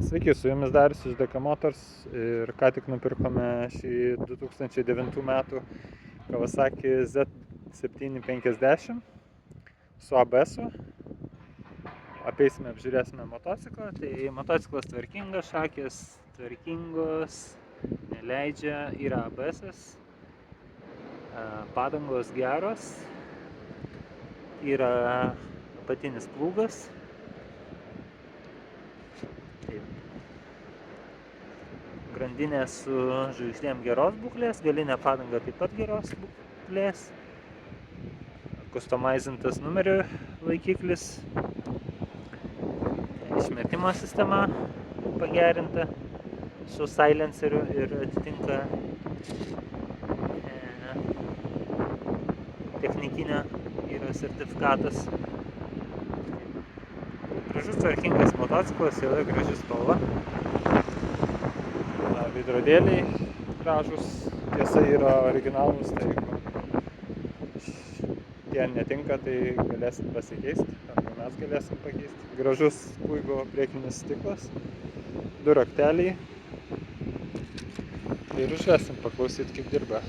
Sveiki, su jumis Darius iš DK Motors ir ką tik nupirkome šį 2009 metų Kawasaki Z750 su ABS-u. Apeisime, apžiūrėsime motociklą. Tai motociklas tvarkingas, šakės tvarkingos, neleidžia, yra ABS-as, padangos geros, yra apatinis plūgas. Grandinė su žvaigždėm geros būklės, galinė padanga taip pat geros būklės, customizintas numerių laikiklis, išmetimo sistema pagerinta su silenceriu ir atitinka technikinio yra sertifikatas. Gražus tvarkingas motociklas, juoda graži spalva. Veidrodėliai gražus, tiesa yra originalūs, tai tie netinka, tai galėsim pasikeisti, arba mes galėsim pakeisti. Gražus puigo priekinis stiklas, 2 rakteliai ir užvesim paklausyti, kaip dirba.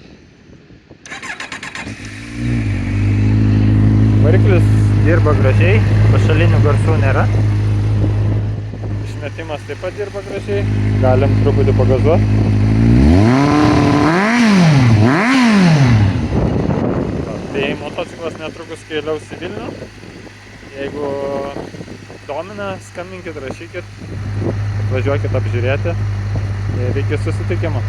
Variklis dirba gražiai, pašalinių garsų nėra. Išmetimas taip pat dirba gražiai, galim truputį pagazuoti. Tai motociklas netrukus keliaus į Vilnių. Jeigu domina, skambinkit, rašykit, važiuokit apžiūrėti ir iki susitikimo.